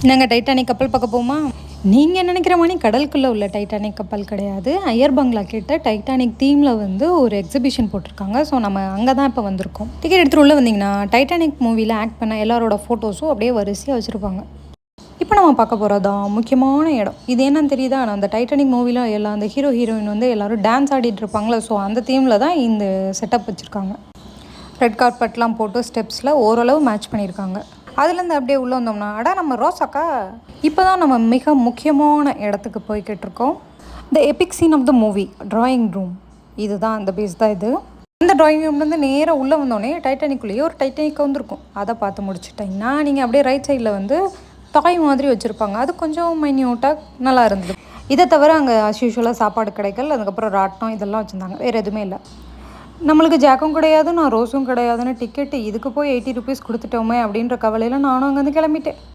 நாங்கள் டைட்டானிக் கப்பல் பார்க்க போமா? நீங்கள் நினைக்கிற மாதிரி கடலுக்குள்ளே உள்ள டைட்டானிக் கப்பல் கிடையாது. ஐயர் பங்களா கிட்ட டைட்டானிக் தீமில் வந்து ஒரு எக்ஸிபிஷன் போட்டிருக்காங்க. ஸோ நம்ம அங்கே தான் இப்போ வந்திருக்கோம். டிக்கெட் எடுத்துகிட்டு உள்ளே வந்தீங்கன்னா டைட்டானிக் மூவியில் ஆக்ட் பண்ண எல்லாரோட ஃபோட்டோஸும் அப்படியே வரிசையாக வச்சுருப்பாங்க. இப்போ நம்ம பார்க்க போகிறதான் முக்கியமான இடம். இது என்னன்னு தெரியுதா? அந்த டைட்டானிக் மூவியில் எல்லாம் அந்த ஹீரோயின் வந்து எல்லோரும் டான்ஸ் ஆடிட்டு இருப்பாங்களே, ஸோ அந்த தீமில் தான் இந்த செட்டப் வச்சுருக்காங்க. ரெட் கார்பெட்லாம் போட்டு ஸ்டெப்ஸில் ஓரளவு மேட்ச் பண்ணியிருக்காங்க. அதுலேருந்து அப்படியே உள்ளே வந்தோம்னா நம்ம ரோசாக்கா. இப்போ தான் நம்ம மிக முக்கியமான இடத்துக்கு போய்கிட்டு இருக்கோம். The epic scene of the movie drawing room. இதுதான் அந்த பேஸ் தான் இது. அந்த ட்ராயிங் ரூம்லேருந்து நேராக உள்ளே வந்தோடனே டைட்டானிக்குள்ளேயே ஒரு டைட்டானிக் வந்துருக்கும். அதை பார்த்து முடிச்சுட்டிங்கன்னா நீங்கள் அப்படியே ரைட் சைடில் வந்து டாய் மாதிரி வச்சுருப்பாங்க. அது கொஞ்சம் மைன்யூட்டாக நல்லா இருந்தது. இதை தவிர அங்கே அஸ்யூஷுவலாக சாப்பாடு கடைகள், அதுக்கப்புறம் ராட்டம் இதெல்லாம் வச்சுருந்தாங்க. வேறு எதுவுமே இல்லை. நம்மளுக்கு ஜாக்கும் கிடையாது, நான் ரோஸும் கிடையாதுன்னு டிக்கெட்டு இதுக்கு போய் 80 ருபீஸ் கொடுத்துட்டோமே அப்படின்ற கவலையில் நானும் அங்கேருந்து கிளம்பிட்டேன்.